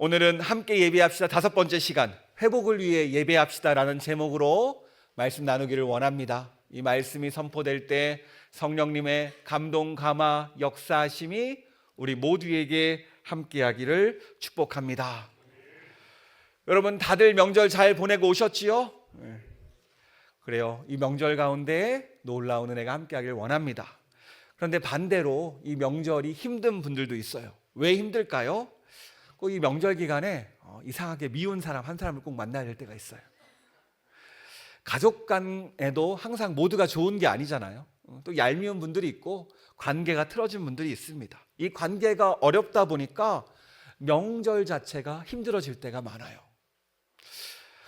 오늘은 함께 예배합시다 5번째 시간, 회복을 위해 예배합시다라는 제목으로 말씀 나누기를 원합니다. 이 말씀이 선포될 때 성령님의 감동, 감화, 역사하심이 우리 모두에게 함께하기를 축복합니다. 여러분 다들 명절 잘 보내고 오셨지요? 그래요. 이 명절 가운데 놀라운 은혜가 함께하기를 원합니다. 그런데 반대로 이 명절이 힘든 분들도 있어요. 왜 힘들까요? 꼭 이 명절 기간에 이상하게 미운 사람 한 사람을 꼭 만나야 될 때가 있어요. 가족 간에도 항상 모두가 좋은 게 아니잖아요. 또 얄미운 분들이 있고 관계가 틀어진 분들이 있습니다. 이 관계가 어렵다 보니까 명절 자체가 힘들어질 때가 많아요.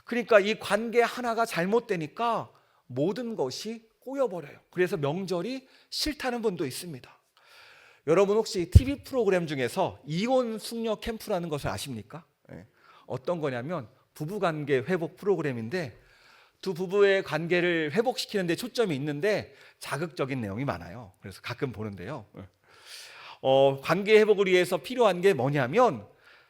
그러니까 이 관계 하나가 잘못되니까 모든 것이 꼬여버려요. 그래서 명절이 싫다는 분도 있습니다. 여러분 혹시 TV 프로그램 중에서 이혼 숙녀 캠프라는 것을 아십니까? 어떤 거냐면 부부관계 회복 프로그램인데 두 부부의 관계를 회복시키는 데 초점이 있는데 자극적인 내용이 많아요. 그래서 가끔 보는데요. 관계 회복을 위해서 필요한 게 뭐냐면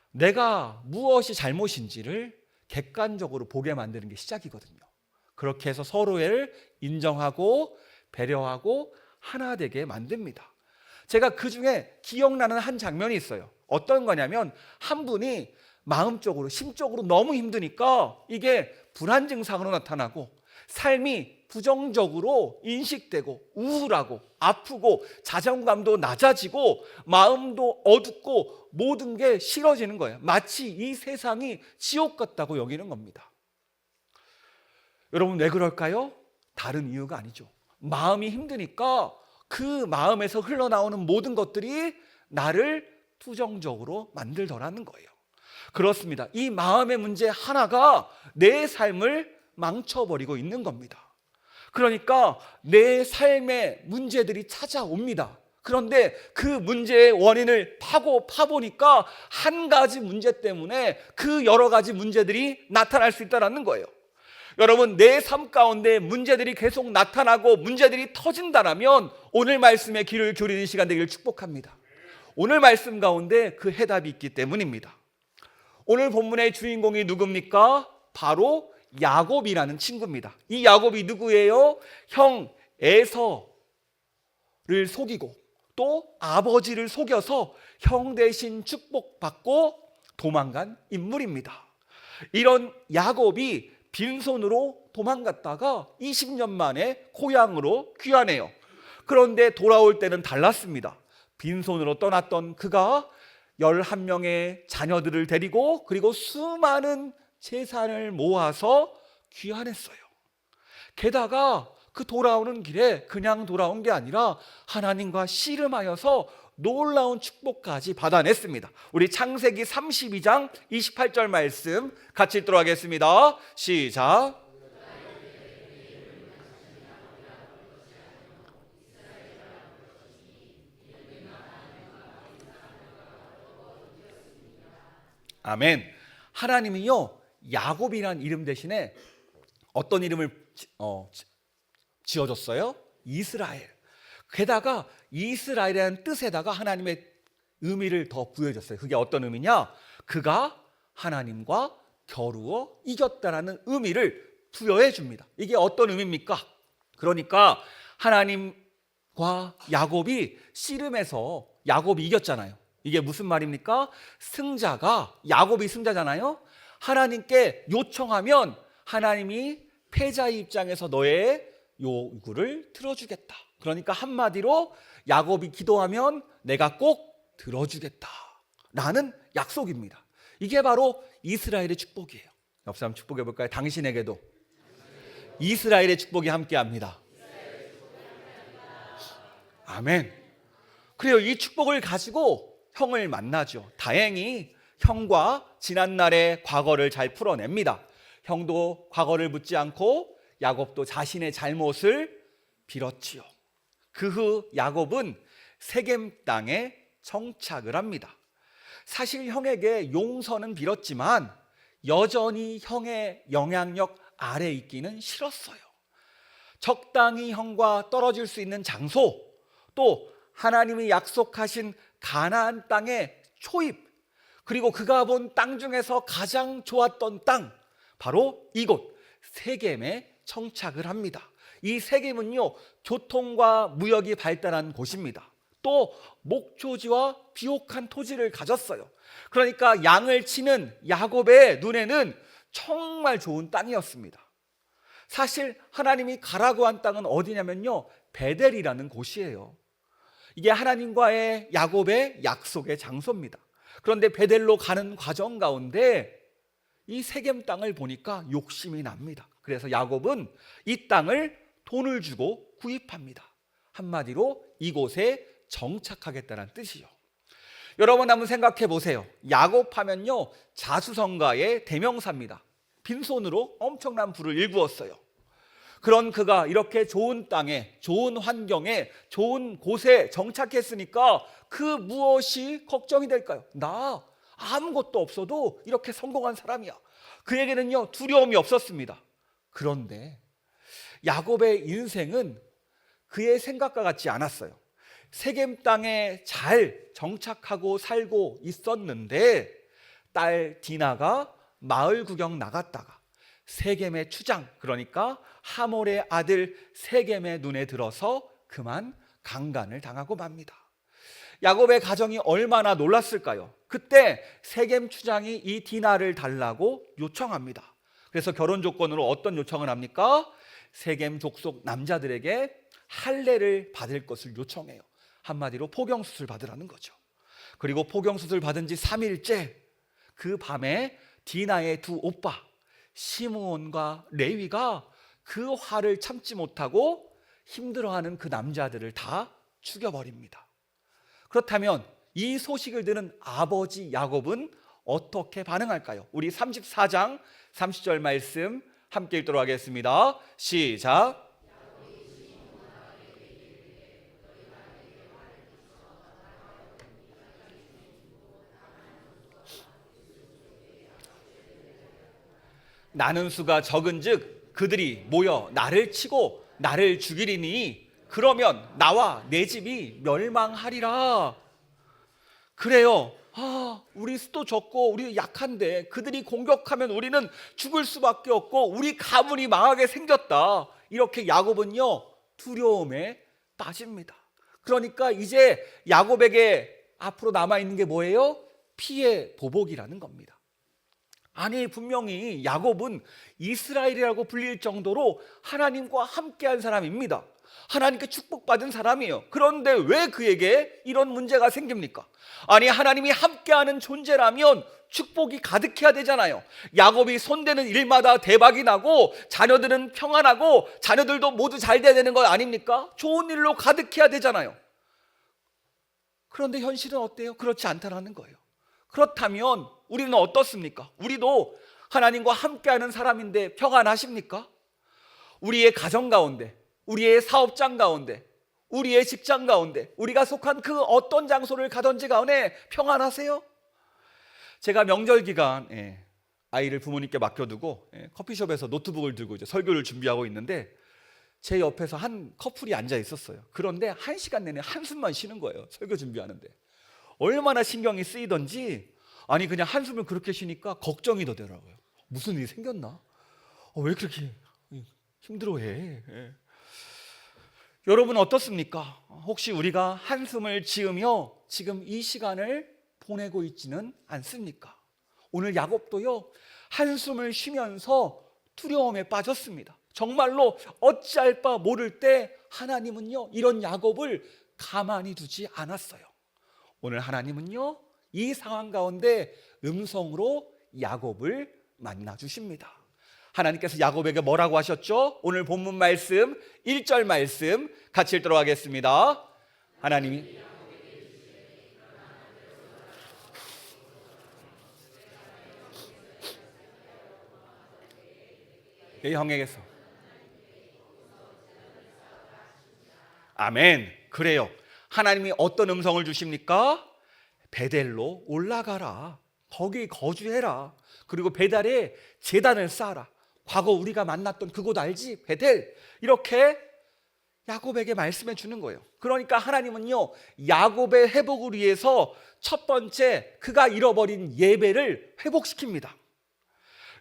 내가 무엇이 잘못인지를 객관적으로 보게 만드는 게 시작이거든요. 그렇게 해서 서로를 인정하고 배려하고 하나 되게 만듭니다. 제가 그 중에 기억나는 한 장면이 있어요. 어떤 거냐면 한 분이 마음적으로 심적으로 너무 힘드니까 이게 불안 증상으로 나타나고 삶이 부정적으로 인식되고 우울하고 아프고 자존감도 낮아지고 마음도 어둡고 모든 게 싫어지는 거예요. 마치 이 세상이 지옥 같다고 여기는 겁니다. 여러분 왜 그럴까요? 다른 이유가 아니죠. 마음이 힘드니까 그 마음에서 흘러나오는 모든 것들이 나를 부정적으로 만들더라는 거예요. 그렇습니다. 이 마음의 문제 하나가 내 삶을 망쳐버리고 있는 겁니다. 그러니까 내 삶의 문제들이 찾아옵니다. 그런데 그 문제의 원인을 파보니까 한 가지 문제 때문에 그 여러 가지 문제들이 나타날 수 있다는 거예요. 여러분 내 삶 가운데 문제들이 계속 나타나고 문제들이 터진다면 오늘 말씀에 귀를 기울이는 시간 되기를 축복합니다. 오늘 말씀 가운데 그 해답이 있기 때문입니다. 오늘 본문의 주인공이 누굽니까? 바로 야곱이라는 친구입니다. 이 야곱이 누구예요? 형 에서를 속이고 또 아버지를 속여서 형 대신 축복받고 도망간 인물입니다. 이런 야곱이 빈손으로 도망갔다가 20년 만에 고향으로 귀환해요. 그런데 돌아올 때는 달랐습니다. 빈손으로 떠났던 그가 11명의 자녀들을 데리고 그리고 수많은 재산을 모아서 귀환했어요. 게다가 그 돌아오는 길에 그냥 돌아온 게 아니라 하나님과 씨름하여서 놀라운 축복까지 받아냈습니다. 우리 창세기 32장 28절 말씀 같이 읽도록 하겠습니다. 시작. 아멘. 하나님이요 야곱이란 이름 대신에 어떤 이름을 지어줬어요? 이스라엘. 게다가 이스라엘이라는 뜻에다가 하나님의 의미를 더 부여해줬어요. 그게 어떤 의미냐? 그가 하나님과 겨루어 이겼다라는 의미를 부여해 줍니다. 이게 어떤 의미입니까? 그러니까 하나님과 야곱이 씨름해서 야곱이 이겼잖아요. 이게 무슨 말입니까? 승자가 야곱이 승자잖아요. 하나님께 요청하면 하나님이 패자의 입장에서 너의 요구를 들어주겠다. 그러니까 한마디로 야곱이 기도하면 내가 꼭 들어주겠다 라는 약속입니다. 이게 바로 이스라엘의 축복이에요. 옆 사람 축복해 볼까요? 당신에게도 이스라엘의 축복이 함께합니다. 아멘. 그래요. 이 축복을 가지고 형을 만나죠. 다행히 형과 지난날의 과거를 잘 풀어냅니다. 형도 과거를 묻지 않고 야곱도 자신의 잘못을 빌었지요. 그 후 야곱은 세겜 땅에 정착을 합니다. 사실 형에게 용서는 빌었지만 여전히 형의 영향력 아래 있기는 싫었어요. 적당히 형과 떨어질 수 있는 장소, 또 하나님이 약속하신 가나안 땅의 초입, 그리고 그가 본 땅 중에서 가장 좋았던 땅, 바로 이곳 세겜에 정착을 합니다. 이 세겜은요, 교통과 무역이 발달한 곳입니다. 또 목초지와 비옥한 토지를 가졌어요. 그러니까 양을 치는 야곱의 눈에는 정말 좋은 땅이었습니다. 사실 하나님이 가라고 한 땅은 어디냐면요, 베델이라는 곳이에요. 이게 하나님과의 야곱의 약속의 장소입니다. 그런데 베델로 가는 과정 가운데 이 세겜 땅을 보니까 욕심이 납니다. 그래서 야곱은 이 땅을 돈을 주고 구입합니다. 한마디로 이곳에 정착하겠다는 뜻이요. 여러분 한번 생각해 보세요. 야곱 하면요, 자수성가의 대명사입니다. 빈손으로 엄청난 부를 일구었어요. 그런 그가 이렇게 좋은 땅에, 좋은 환경에, 좋은 곳에 정착했으니까 그 무엇이 걱정이 될까요? 나 아무것도 없어도 이렇게 성공한 사람이야. 그에게는요, 두려움이 없었습니다. 그런데 야곱의 인생은 그의 생각과 같지 않았어요. 세겜 땅에 잘 정착하고 살고 있었는데 딸 디나가 마을 구경 나갔다가 세겜의 추장, 그러니까 하몰의 아들 세겜의 눈에 들어서 그만 강간을 당하고 맙니다. 야곱의 가정이 얼마나 놀랐을까요? 그때 세겜 추장이 이 디나를 달라고 요청합니다. 그래서 결혼 조건으로 어떤 요청을 합니까? 세겜 족속 남자들에게 할례를 받을 것을 요청해요. 한마디로 포경수술 받으라는 거죠. 그리고 포경수술 받은 지 3일째 그 밤에 디나의 두 오빠 시므온과 레위가 그 화를 참지 못하고 힘들어하는 그 남자들을 다 죽여버립니다. 그렇다면 이 소식을 들은 아버지 야곱은 어떻게 반응할까요? 우리 34장 30절 말씀 함께 읽도록 하겠습니다. 시작. 나는 수가 적은즉 그들이 모여 나를 치고 나를 죽이리니 그러면 나와 내 집이 멸망하리라. 그래요. 우리 수도 적고 우리 약한데 그들이 공격하면 우리는 죽을 수밖에 없고 우리 가문이 망하게 생겼다. 이렇게 야곱은요, 두려움에 빠집니다. 그러니까 이제 야곱에게 앞으로 남아있는 게 뭐예요? 피해 보복이라는 겁니다. 아니, 분명히 야곱은 이스라엘이라고 불릴 정도로 하나님과 함께한 사람입니다. 하나님께 축복받은 사람이에요. 그런데 왜 그에게 이런 문제가 생깁니까? 아니, 하나님이 함께하는 존재라면 축복이 가득해야 되잖아요. 야곱이 손대는 일마다 대박이 나고 자녀들은 평안하고 자녀들도 모두 잘 돼야 되는 것 아닙니까? 좋은 일로 가득해야 되잖아요. 그런데 현실은 어때요? 그렇지 않다는 거예요. 그렇다면 우리는 어떻습니까? 우리도 하나님과 함께하는 사람인데 평안하십니까? 우리의 가정 가운데, 우리의 사업장 가운데, 우리의 직장 가운데, 우리가 속한 그 어떤 장소를 가든지 간에 평안하세요? 제가 명절 기간 아이를 부모님께 맡겨두고 커피숍에서 노트북을 들고 이제 설교를 준비하고 있는데 제 옆에서 한 커플이 앉아 있었어요. 그런데 1시간 내내 한숨만 쉬는 거예요. 설교 준비하는데. 얼마나 신경이 쓰이던지, 아니 그냥 한숨을 그렇게 쉬니까 걱정이 더 되더라고요. 무슨 일이 생겼나? 왜 그렇게 힘들어해? 여러분 어떻습니까? 혹시 우리가 한숨을 지으며 지금 이 시간을 보내고 있지는 않습니까? 오늘 야곱도요, 한숨을 쉬면서 두려움에 빠졌습니다. 정말로 어찌할 바 모를 때 하나님은요, 이런 야곱을 가만히 두지 않았어요. 오늘 하나님은요, 이 상황 가운데 음성으로 야곱을 만나 주십니다. 하나님께서 야곱에게 뭐라고 하셨죠? 오늘 본문 말씀 1절 말씀 같이 읽도록 하겠습니다. 하나님이 형에게서 아멘. 그래요. 하나님이 어떤 음성을 주십니까? 베델로 올라가라. 거기 거주해라. 그리고 베델에 제단을 쌓아라. 과거 우리가 만났던 그곳 알지? 베델. 이렇게 야곱에게 말씀해 주는 거예요. 그러니까 하나님은요, 야곱의 회복을 위해서 첫 번째 그가 잃어버린 예배를 회복시킵니다.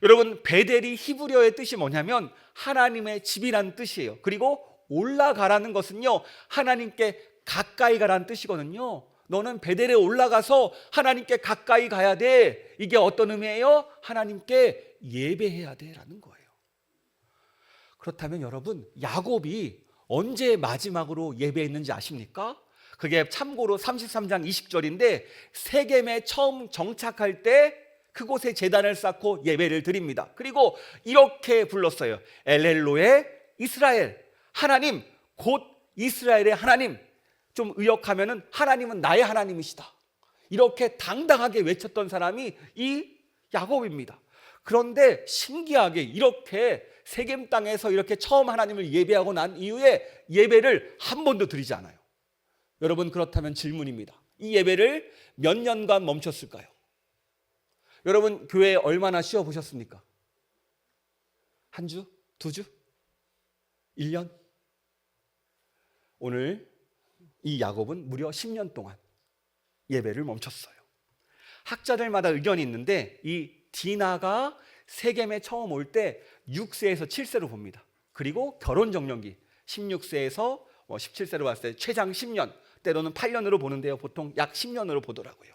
여러분, 베델이 히브리어의 뜻이 뭐냐면 하나님의 집이라는 뜻이에요. 그리고 올라가라는 것은요, 하나님께 가까이 가라는 뜻이거든요. 너는 베델에 올라가서 하나님께 가까이 가야 돼. 이게 어떤 의미예요? 하나님께 예배해야 돼라는 거예요. 그렇다면 여러분, 야곱이 언제 마지막으로 예배했는지 아십니까? 그게 참고로 33장 20절인데 세겜에 처음 정착할 때 그곳에 제단을 쌓고 예배를 드립니다. 그리고 이렇게 불렀어요. 엘렐로의 이스라엘, 하나님 곧 이스라엘의 하나님. 좀 의역하면은 하나님은 나의 하나님이시다. 이렇게 당당하게 외쳤던 사람이 이 야곱입니다. 그런데 신기하게 이렇게 세겜 땅에서 이렇게 처음 하나님을 예배하고 난 이후에 예배를 한 번도 드리지 않아요. 여러분, 그렇다면 질문입니다. 이 예배를 몇 년간 멈췄을까요? 여러분, 교회에 얼마나 쉬어보셨습니까? 한 주? 두 주? 1년? 오늘 이 야곱은 무려 10년 동안 예배를 멈췄어요. 학자들마다 의견이 있는데 이 디나가 세겜에 처음 올 때 6세에서 7세로 봅니다. 그리고 결혼 정년기 16세에서 17세로 봤을 때 최장 10년, 때로는 8년으로 보는데요. 보통 약 10년으로 보더라고요.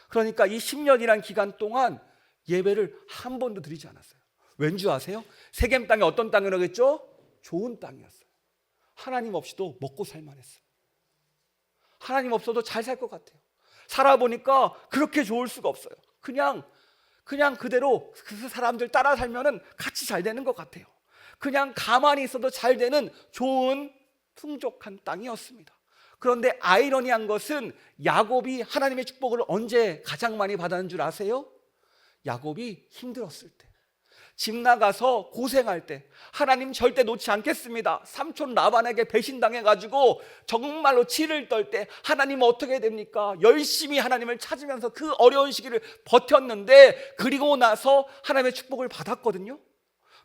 그러니까 이 10년이란 기간 동안 예배를 한 번도 드리지 않았어요. 왠지 아세요? 세겜 땅이 어떤 땅이라겠죠? 좋은 땅이었어요. 하나님 없이도 먹고 살만했어요. 하나님 없어도 잘 살 것 같아요. 살아보니까 그렇게 좋을 수가 없어요. 그냥 그대로 그 사람들 따라 살면은 같이 잘 되는 것 같아요. 그냥 가만히 있어도 잘 되는 좋은 풍족한 땅이었습니다. 그런데 아이러니한 것은 야곱이 하나님의 축복을 언제 가장 많이 받았는 줄 아세요? 야곱이 힘들었을 때, 집 나가서 고생할 때, 하나님 절대 놓지 않겠습니다. 삼촌 라반에게 배신당해가지고 정말로 치를 떨 때 하나님 어떻게 됩니까? 열심히 하나님을 찾으면서 그 어려운 시기를 버텼는데 그리고 나서 하나님의 축복을 받았거든요.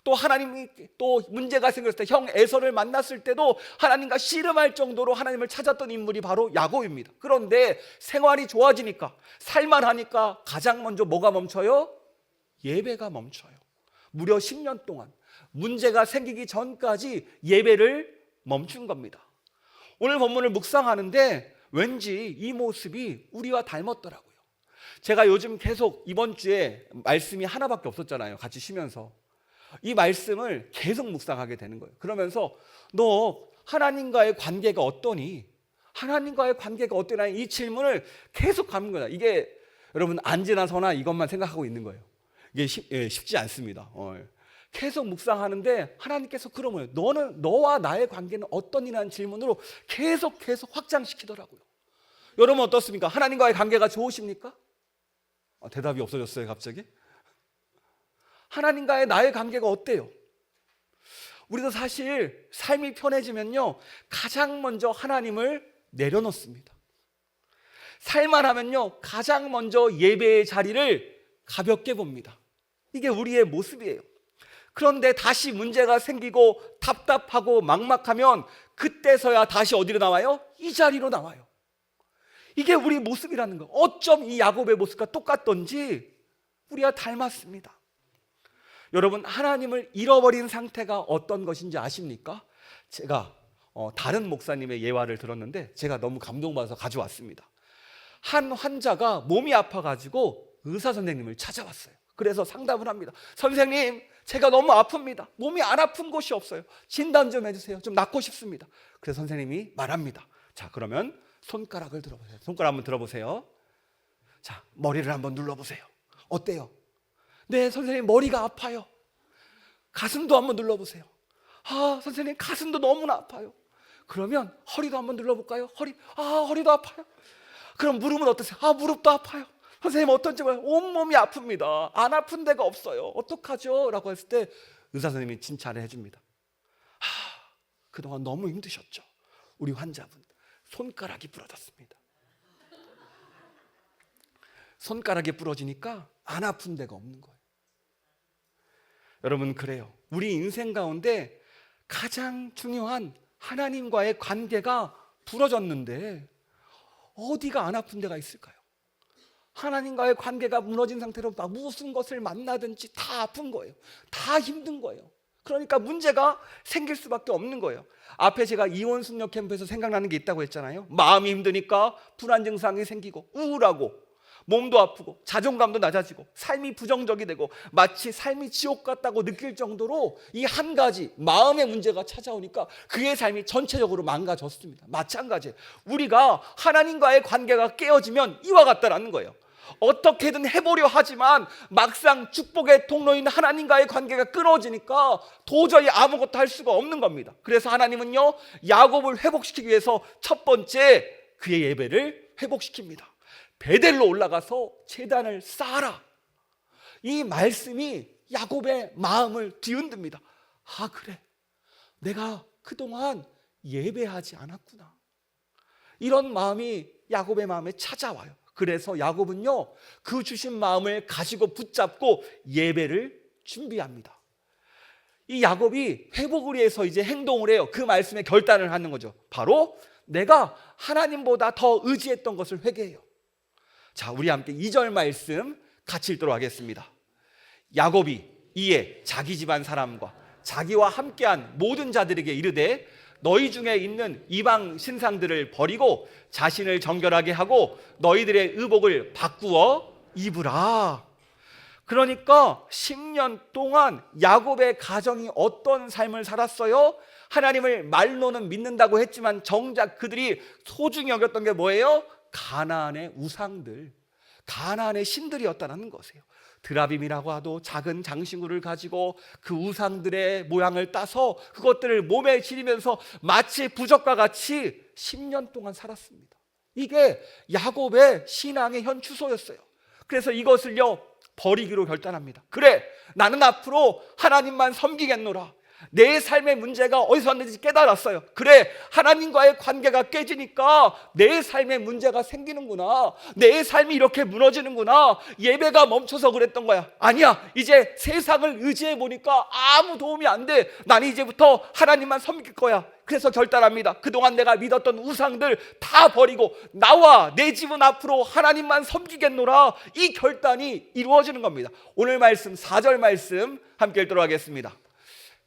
또 하나님이 또 문제가 생겼을 때 형 에서를 만났을 때도 하나님과 씨름할 정도로 하나님을 찾았던 인물이 바로 야곱입니다. 그런데 생활이 좋아지니까, 살만하니까 가장 먼저 뭐가 멈춰요? 예배가 멈춰요. 무려 10년 동안 문제가 생기기 전까지 예배를 멈춘 겁니다. 오늘 본문을 묵상하는데 왠지 이 모습이 우리와 닮았더라고요. 제가 요즘 계속 이번 주에 말씀이 하나밖에 없었잖아요. 같이 쉬면서 이 말씀을 계속 묵상하게 되는 거예요. 그러면서 너 하나님과의 관계가 어떠니? 하나님과의 관계가 어떠냐? 이 질문을 계속 하는 거야. 이게 여러분 안지나 서나 이것만 생각하고 있는 거예요. 이게 쉽지 않습니다. 계속 묵상하는데 하나님께서 그러면 너와 나의 관계는 어떠니라는 질문으로 계속 확장시키더라고요. 여러분 어떻습니까? 하나님과의 관계가 좋으십니까? 대답이 없어졌어요 갑자기. 하나님과의 나의 관계가 어때요? 우리도 사실 삶이 편해지면요 가장 먼저 하나님을 내려놓습니다. 살만하면요 가장 먼저 예배의 자리를 가볍게 봅니다. 이게 우리의 모습이에요. 그런데 다시 문제가 생기고 답답하고 막막하면 그때서야 다시 어디로 나와요? 이 자리로 나와요. 이게 우리 모습이라는 거예요. 어쩜 이 야곱의 모습과 똑같던지 우리와 닮았습니다. 여러분 하나님을 잃어버린 상태가 어떤 것인지 아십니까? 제가 다른 목사님의 예화를 들었는데 제가 너무 감동받아서 가져왔습니다. 한 환자가 몸이 아파가지고 의사 선생님을 찾아왔어요. 그래서 상담을 합니다. 선생님 제가 너무 아픕니다. 몸이 안 아픈 곳이 없어요. 진단 좀 해주세요. 좀 낫고 싶습니다. 그래서 선생님이 말합니다. 자 그러면 손가락을 들어보세요. 손가락 한번 들어보세요. 자 머리를 한번 눌러보세요. 어때요? 네 선생님 머리가 아파요. 가슴도 한번 눌러보세요. 선생님 가슴도 너무나 아파요. 그러면 허리도 한번 눌러볼까요? 허리도 아파요. 그럼 무릎은 어떠세요? 무릎도 아파요. 선생님 어떤지 몰라요. 온몸이 아픕니다. 안 아픈 데가 없어요. 어떡하죠? 라고 했을 때 의사 선생님이 칭찬을 해줍니다. 그동안 너무 힘드셨죠? 우리 환자분 손가락이 부러졌습니다. 손가락이 부러지니까 안 아픈 데가 없는 거예요. 여러분 그래요. 우리 인생 가운데 가장 중요한 하나님과의 관계가 부러졌는데 어디가 안 아픈 데가 있을까요? 하나님과의 관계가 무너진 상태로 무슨 것을 만나든지 다 아픈 거예요. 다 힘든 거예요. 그러니까 문제가 생길 수밖에 없는 거예요. 앞에 제가 이혼 숙녀 캠프에서 생각나는 게 있다고 했잖아요. 마음이 힘드니까 불안 증상이 생기고 우울하고 몸도 아프고 자존감도 낮아지고 삶이 부정적이 되고 마치 삶이 지옥 같다고 느낄 정도로 이 한 가지 마음의 문제가 찾아오니까 그의 삶이 전체적으로 망가졌습니다. 마찬가지예요. 우리가 하나님과의 관계가 깨어지면 이와 같다라는 거예요. 어떻게든 해보려 하지만 막상 축복의 통로인 하나님과의 관계가 끊어지니까 도저히 아무것도 할 수가 없는 겁니다. 그래서 하나님은요, 야곱을 회복시키기 위해서 첫 번째 그의 예배를 회복시킵니다. 베델로 올라가서 제단을 쌓아라. 이 말씀이 야곱의 마음을 뒤흔듭니다. 아, 그래, 내가 그동안 예배하지 않았구나. 이런 마음이 야곱의 마음에 찾아와요. 그래서 야곱은요, 그 주신 마음을 가지고 붙잡고 예배를 준비합니다. 이 야곱이 회복을 위해서 이제 행동을 해요. 그 말씀에 결단을 하는 거죠. 바로 내가 하나님보다 더 의지했던 것을 회개해요. 자, 우리 함께 2절 말씀 같이 읽도록 하겠습니다. 야곱이 이에 자기 집안 사람과 자기와 함께한 모든 자들에게 이르되 너희 중에 있는 이방 신상들을 버리고 자신을 정결하게 하고 너희들의 의복을 바꾸어 입으라. 그러니까 10년 동안 야곱의 가정이 어떤 삶을 살았어요? 하나님을 말로는 믿는다고 했지만 정작 그들이 소중히 여겼던 게 뭐예요? 가나안의 우상들, 가나안의 신들이었다는 것이에요. 드라빔이라고 하도 작은 장신구를 가지고 그 우상들의 모양을 따서 그것들을 몸에 지니면서 마치 부적과 같이 10년 동안 살았습니다. 이게 야곱의 신앙의 현 추소였어요. 그래서 이것을요, 버리기로 결단합니다. 그래, 나는 앞으로 하나님만 섬기겠노라. 내 삶의 문제가 어디서 왔는지 깨달았어요. 그래, 하나님과의 관계가 깨지니까 내 삶의 문제가 생기는구나. 내 삶이 이렇게 무너지는구나. 예배가 멈춰서 그랬던 거야. 아니야, 이제 세상을 의지해 보니까 아무 도움이 안 돼. 나는 이제부터 하나님만 섬길 거야. 그래서 결단합니다. 그동안 내가 믿었던 우상들 다 버리고 나와 내 집은 앞으로 하나님만 섬기겠노라. 이 결단이 이루어지는 겁니다. 오늘 말씀 4절 말씀 함께 읽도록 하겠습니다.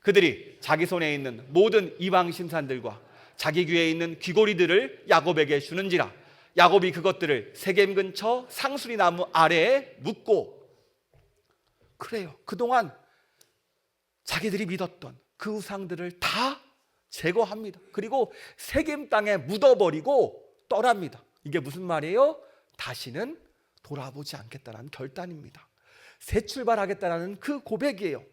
그들이 자기 손에 있는 모든 이방 신산들과 자기 귀에 있는 귀고리들을 야곱에게 주는지라. 야곱이 그것들을 세겜 근처 상수리 나무 아래에 묻고. 그래요, 그동안 자기들이 믿었던 그 우상들을 다 제거합니다. 그리고 세겜 땅에 묻어버리고 떠납니다. 이게 무슨 말이에요? 다시는 돌아보지 않겠다는 결단입니다. 새 출발하겠다는 그 고백이에요.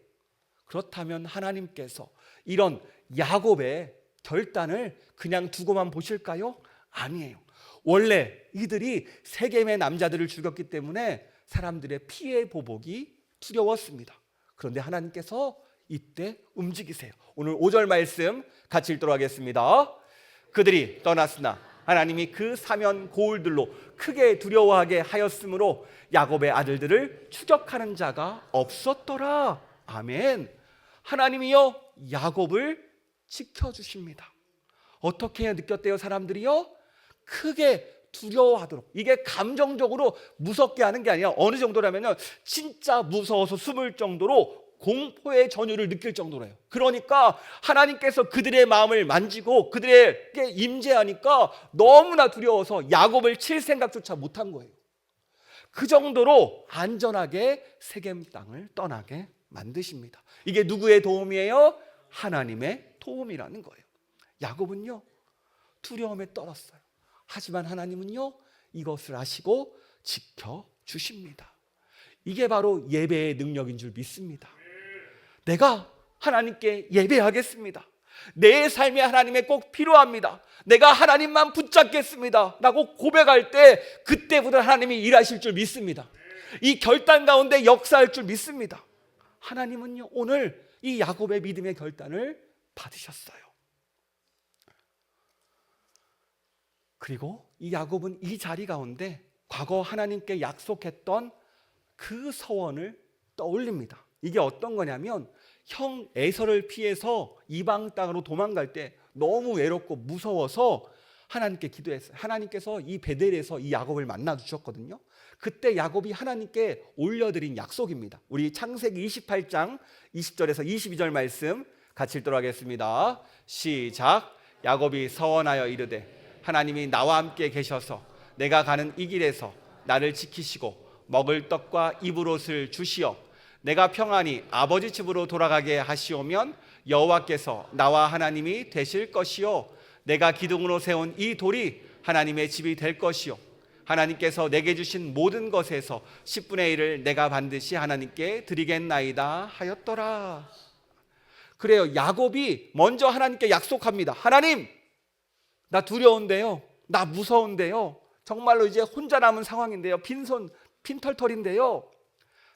그렇다면 하나님께서 이런 야곱의 결단을 그냥 두고만 보실까요? 아니에요. 원래 이들이 세겜의 남자들을 죽였기 때문에 사람들의 피해 보복이 두려웠습니다. 그런데 하나님께서 이때 움직이세요. 오늘 5절 말씀 같이 읽도록 하겠습니다. 그들이 떠났으나 하나님이 그 사면 고울들로 크게 두려워하게 하였으므로 야곱의 아들들을 추격하는 자가 없었더라. 아멘. 하나님이요, 야곱을 지켜주십니다. 어떻게 느꼈대요? 사람들이요, 크게 두려워하도록. 이게 감정적으로 무섭게 하는 게 아니라 어느 정도라면요, 진짜 무서워서 숨을 정도로 공포의 전율을 느낄 정도로요. 그러니까 하나님께서 그들의 마음을 만지고 그들에게 임재하니까 너무나 두려워서 야곱을 칠 생각조차 못한 거예요. 그 정도로 안전하게 세겜 땅을 떠나게 만드십니다. 이게 누구의 도움이에요? 하나님의 도움이라는 거예요. 야곱은요, 두려움에 떨었어요. 하지만 하나님은요, 이것을 아시고 지켜주십니다. 이게 바로 예배의 능력인 줄 믿습니다. 내가 하나님께 예배하겠습니다. 내 삶에 하나님에 꼭 필요합니다. 내가 하나님만 붙잡겠습니다 라고 고백할 때 그때부터 하나님이 일하실 줄 믿습니다. 이 결단 가운데 역사할 줄 믿습니다. 하나님은요, 오늘 이 야곱의 믿음의 결단을 받으셨어요. 그리고 이 야곱은 이 자리 가운데 과거 하나님께 약속했던 그 서원을 떠올립니다. 이게 어떤 거냐면 형 에서를 피해서 이방 땅으로 도망갈 때 너무 외롭고 무서워서 하나님께 기도했어요. 하나님께서 이 베델에서 이 야곱을 만나 주셨거든요. 그때 야곱이 하나님께 올려드린 약속입니다. 우리 창세기 28장 20절에서 22절 말씀 같이 읽도록 하겠습니다. 시작. 야곱이 서원하여 이르되 하나님이 나와 함께 계셔서 내가 가는 이 길에서 나를 지키시고 먹을 떡과 입을 옷을 주시어 내가 평안히 아버지 집으로 돌아가게 하시오면 여호와께서 나와 하나님이 되실 것이요 내가 기둥으로 세운 이 돌이 하나님의 집이 될 것이요 하나님께서 내게 주신 모든 것에서 10분의 1을 내가 반드시 하나님께 드리겠나이다 하였더라. 그래요. 야곱이 먼저 하나님께 약속합니다. 하나님, 나 두려운데요, 나 무서운데요, 정말로 이제 혼자 남은 상황인데요, 빈털털인데요,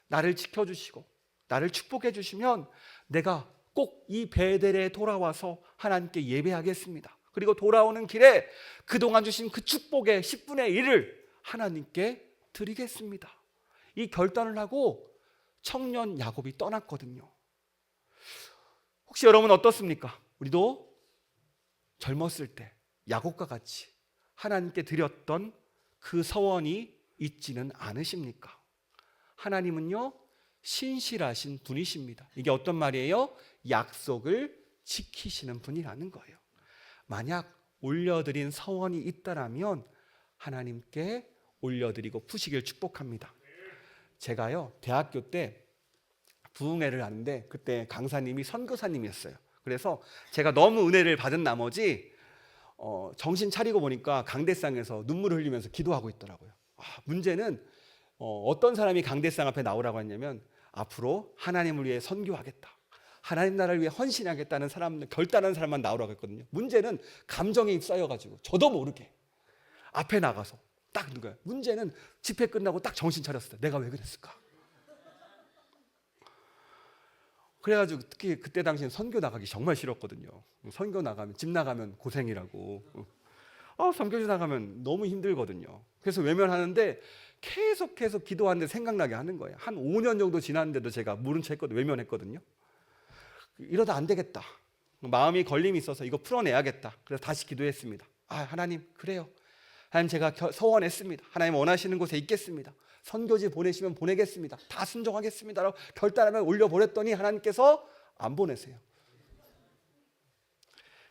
나를 지켜주시고 나를 축복해 주시면 내가 꼭 이 베델에 돌아와서 하나님께 예배하겠습니다. 그리고 돌아오는 길에 그동안 주신 그 축복의 10분의 1을 하나님께 드리겠습니다. 이 결단을 하고 청년 야곱이 떠났거든요. 혹시 여러분 어떻습니까? 우리도 젊었을 때 야곱과 같이 하나님께 드렸던 그 서원이 있지는 않으십니까? 하나님은요, 신실하신 분이십니다. 이게 어떤 말이에요? 약속을 지키시는 분이라는 거예요. 만약 올려드린 서원이 있다라면 하나님께 올려드리고 푸시길 축복합니다. 제가요, 대학교 때 부흥회를 하는데 그때 강사님이 선교사님이었어요. 그래서 제가 너무 은혜를 받은 나머지 정신 차리고 보니까 강대상에서 눈물을 흘리면서 기도하고 있더라고요. 문제는 어떤 사람이 강대상 앞에 나오라고 했냐면 앞으로 하나님을 위해 선교하겠다, 하나님 나라를 위해 헌신하겠다는 사람, 결단하는 사람만 나오라고 했거든요. 문제는 감정에 휩싸여가지고 저도 모르게 앞에 나가서 딱 누가, 문제는 집회 끝나고 딱 정신 차렸을 때 내가 왜 그랬을까? 그래가지고 특히 그때 당시엔 선교 나가기 정말 싫었거든요. 선교 나가면, 집 나가면 고생이라고, 선교지 나가면 너무 힘들거든요. 그래서 외면하는데 계속해서 기도하는데 생각나게 하는 거예요. 한 5년 정도 지났는데도 제가 모른 채 했거든요. 외면했거든요. 이러다 안 되겠다, 마음이 걸림이 있어서 이거 풀어내야겠다. 그래서 다시 기도했습니다. 하나님, 그래요, 하나님, 제가 서원했습니다. 하나님 원하시는 곳에 있겠습니다. 선교지 보내시면 보내겠습니다. 다 순종하겠습니다 라고 결단하면 올려보냈더니 하나님께서 안 보내세요.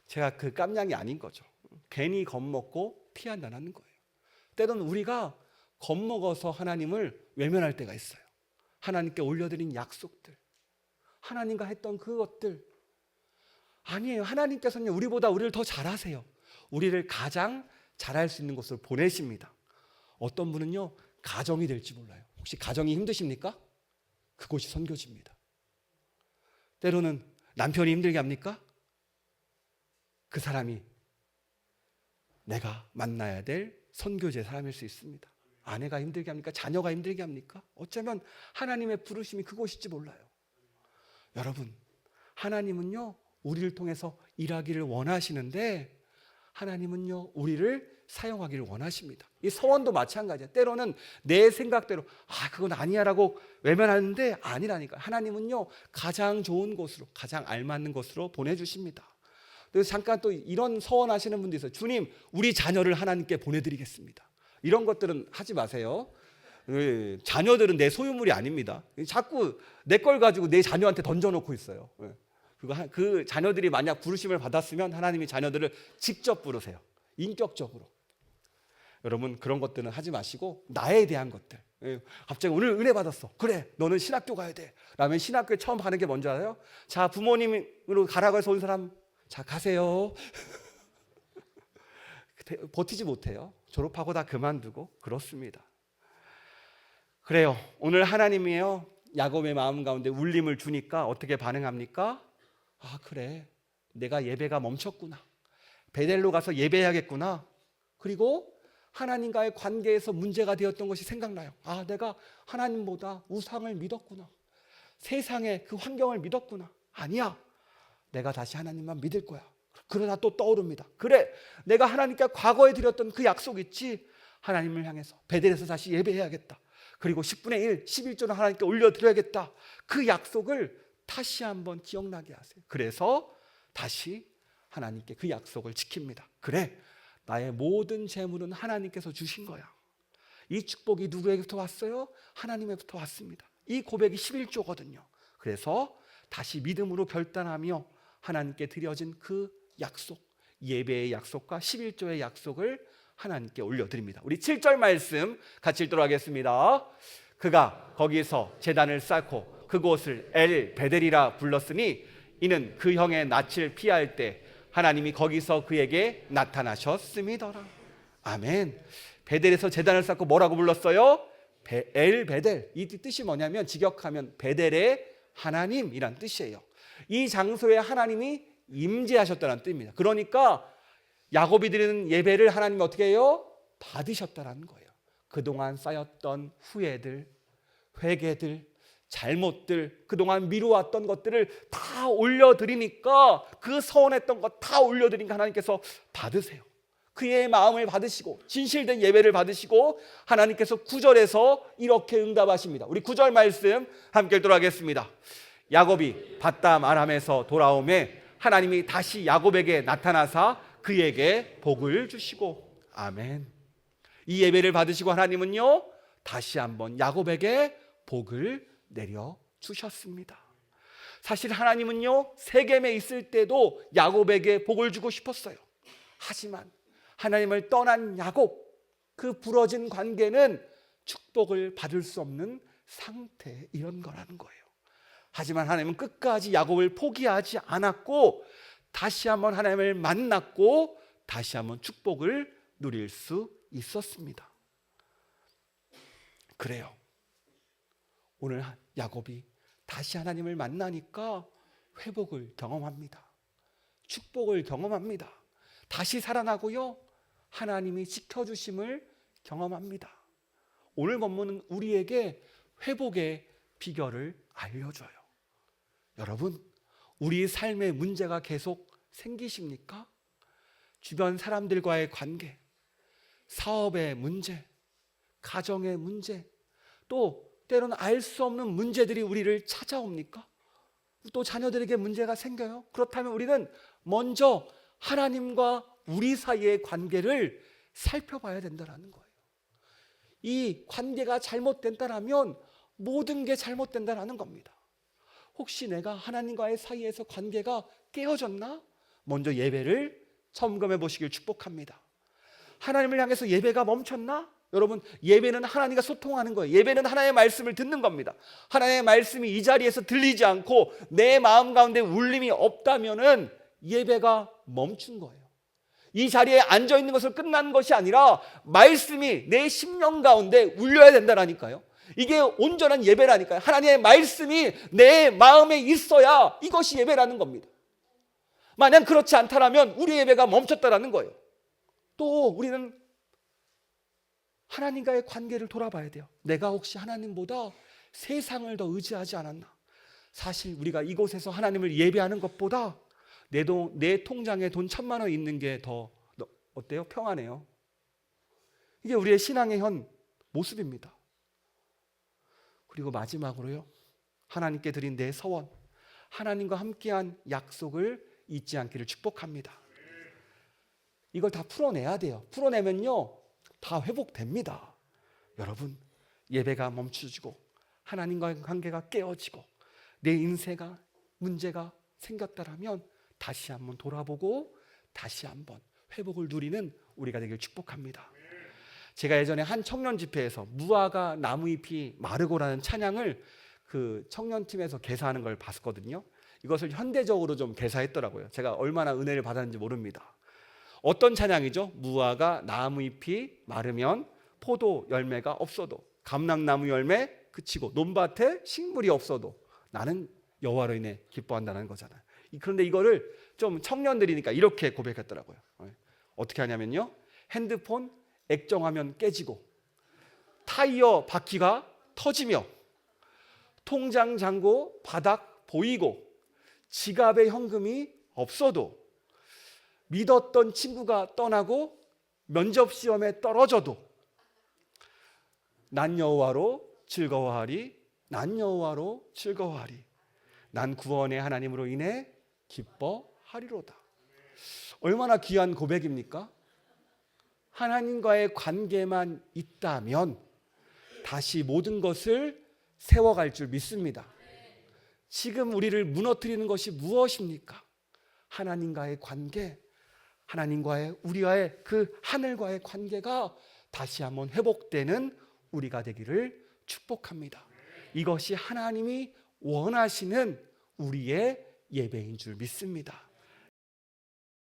제가 그 깜냥이 아닌 거죠. 괜히 겁먹고 피 안 나는 거예요. 때로는 우리가 겁먹어서 하나님을 외면할 때가 있어요. 하나님께 올려드린 약속들, 하나님과 했던 그것들, 아니에요. 하나님께서는 우리보다 우리를 더 잘하세요. 우리를 가장 잘할 수 있는 곳으로 보내십니다. 어떤 분은요, 가정이 될지 몰라요. 혹시 가정이 힘드십니까? 그곳이 선교지입니다. 때로는 남편이 힘들게 합니까? 그 사람이 내가 만나야 될 선교지의 사람일 수 있습니다. 아내가 힘들게 합니까? 자녀가 힘들게 합니까? 어쩌면 하나님의 부르심이 그곳일지 몰라요. 여러분, 하나님은요, 우리를 통해서 일하기를 원하시는데 하나님은요, 우리를 사용하기를 원하십니다. 이 서원도 마찬가지예요. 때로는 내 생각대로 그건 아니야 라고 외면하는데 아니라니까. 하나님은요, 가장 좋은 곳으로, 가장 알맞는 곳으로 보내주십니다. 그래서 잠깐 또 이런 서원하시는 분도 있어요. 주님, 우리 자녀를 하나님께 보내드리겠습니다. 이런 것들은 하지 마세요. 자녀들은 내 소유물이 아닙니다. 자꾸 내 걸 가지고 내 자녀한테 던져놓고 있어요. 그 자녀들이 만약 부르심을 받았으면 하나님이 자녀들을 직접 부르세요. 인격적으로. 여러분, 그런 것들은 하지 마시고 나에 대한 것들. 갑자기 오늘 은혜 받았어, 그래 너는 신학교 가야 돼 라면 신학교에 처음 가는 게 뭔지 알아요? 자, 부모님으로 가라고 해서 온 사람, 자 가세요. 버티지 못해요. 졸업하고 다 그만두고 그렇습니다. 그래요. 오늘 하나님이요, 야곱의 마음 가운데 울림을 주니까 어떻게 반응합니까? 그래, 내가 예배가 멈췄구나, 베델로 가서 예배해야겠구나. 그리고 하나님과의 관계에서 문제가 되었던 것이 생각나요. 내가 하나님보다 우상을 믿었구나, 세상의 그 환경을 믿었구나. 아니야, 내가 다시 하나님만 믿을 거야. 그러나 또 떠오릅니다. 그래, 내가 하나님께 과거에 드렸던 그 약속 있지, 하나님을 향해서 베델에서 다시 예배해야겠다. 그리고 10분의 1, 11조는 하나님께 올려드려야겠다. 그 약속을 다시 한번 기억나게 하세요. 그래서 다시 하나님께 그 약속을 지킵니다. 그래, 나의 모든 재물은 하나님께서 주신 거야. 이 축복이 누구에게부터 왔어요? 하나님에게부터 왔습니다. 이 고백이 11조거든요. 그래서 다시 믿음으로 결단하며 하나님께 드려진 그 약속, 예배의 약속과 11조의 약속을 하나님께 올려드립니다. 우리 7절 말씀 같이 읽도록 하겠습니다. 그가 거기서 제단을 쌓고 그곳을 엘 베델이라 불렀으니 이는 그 형의 낯을 피할 때 하나님이 거기서 그에게 나타나셨음이더라. 아멘. 베델에서 제단을 쌓고 뭐라고 불렀어요? 엘 베델. 이 뜻이 뭐냐면 직역하면 베델의 하나님이란 뜻이에요. 이 장소에 하나님이 임재하셨다는 뜻입니다. 그러니까 야곱이 드리는 예배를 하나님이 어떻게 해요? 받으셨다는 거예요. 그동안 쌓였던 후회들, 회개들, 잘못들, 그동안 미루었던 것들을 다 올려드리니까, 그 서운했던 것 다 올려드리니까 하나님께서 받으세요. 그의 마음을 받으시고 진실된 예배를 받으시고 하나님께서 9절에서 이렇게 응답하십니다. 우리 9절 말씀 함께 읽도록 하겠습니다. 야곱이 밧담 아람에서 돌아오매 하나님이 다시 야곱에게 나타나사 그에게 복을 주시고. 아멘. 이 예배를 받으시고 하나님은요 다시 한번 야곱에게 복을 내려 주셨습니다. 사실 하나님은요 세겜에 있을 때도 야곱에게 복을 주고 싶었어요. 하지만 하나님을 떠난 야곱, 그 부러진 관계는 축복을 받을 수 없는 상태, 이런 거라는 거예요. 하지만 하나님은 끝까지 야곱을 포기하지 않았고 다시 한번 하나님을 만났고 다시 한번 축복을 누릴 수 있었습니다. 그래요. 오늘 야곱이 다시 하나님을 만나니까 회복을 경험합니다. 축복을 경험합니다. 다시 살아나고요 하나님이 지켜주심을 경험합니다. 오늘 본문은 우리에게 회복의 비결을 알려줘요. 여러분, 우리 삶에 문제가 계속 생기십니까? 주변 사람들과의 관계, 사업의 문제, 가정의 문제, 또 때로는 알 수 없는 문제들이 우리를 찾아옵니까? 또 자녀들에게 문제가 생겨요? 그렇다면 우리는 먼저 하나님과 우리 사이의 관계를 살펴봐야 된다는 거예요. 이 관계가 잘못된다면 모든 게 잘못된다는 겁니다. 혹시 내가 하나님과의 사이에서 관계가 깨어졌나? 먼저 예배를 점검해 보시길 축복합니다. 하나님을 향해서 예배가 멈췄나? 여러분, 예배는 하나님과 소통하는 거예요. 예배는 하나님의 말씀을 듣는 겁니다. 하나님의 말씀이 이 자리에서 들리지 않고 내 마음 가운데 울림이 없다면은 예배가 멈춘 거예요. 이 자리에 앉아 있는 것을 끝난 것이 아니라 말씀이 내 심령 가운데 울려야 된다라니까요. 이게 온전한 예배라니까요. 하나님의 말씀이 내 마음에 있어야 이것이 예배라는 겁니다. 만약 그렇지 않다면 우리 예배가 멈췄다라는 거예요. 또 우리는 하나님과의 관계를 돌아봐야 돼요. 내가 혹시 하나님보다 세상을 더 의지하지 않았나? 사실 우리가 이곳에서 하나님을 예배하는 것보다 내 통장에 돈 1,000만 원 있는 게 더 어때요? 평안해요. 이게 우리의 신앙의 현 모습입니다. 그리고 마지막으로요, 하나님께 드린 내 서원, 하나님과 함께한 약속을 잊지 않기를 축복합니다. 이걸 다 풀어내야 돼요. 풀어내면요 다 회복됩니다. 여러분, 예배가 멈춰지고 하나님과의 관계가 깨어지고 내 인생에 문제가 생겼다라면 다시 한번 돌아보고 다시 한번 회복을 누리는 우리가 되길 축복합니다. 제가 예전에 한 청년 집회에서 무화과 나무잎이 마르고라는 찬양을 그 청년팀에서 개사하는 걸 봤거든요. 이것을 현대적으로 좀 개사했더라고요. 제가 얼마나 은혜를 받았는지 모릅니다. 어떤 찬양이죠? 무화과 나무잎이 마르면 포도 열매가 없어도, 감람나무 열매 그치고 논밭에 식물이 없어도 나는 여호와로 인해 기뻐한다는 거잖아요. 그런데 이거를 좀 청년들이니까 이렇게 고백했더라고요. 어떻게 하냐면요, 핸드폰 액정화면 깨지고 타이어 바퀴가 터지며 통장 잔고 바닥 보이고 지갑에 현금이 없어도 믿었던 친구가 떠나고 면접 시험에 떨어져도 난 여호와로 즐거워하리. 난 여호와로 즐거워하리. 난 구원의 하나님으로 인해 기뻐하리로다. 얼마나 귀한 고백입니까? 하나님과의 관계만 있다면 다시 모든 것을 세워갈 줄 믿습니다. 지금 우리를 무너뜨리는 것이 무엇입니까? 하나님과의 관계, 하나님과의 우리와의 그 하늘과의 관계가 다시 한번 회복되는 우리가 되기를 축복합니다. 이것이 하나님이 원하시는 우리의 예배인 줄 믿습니다.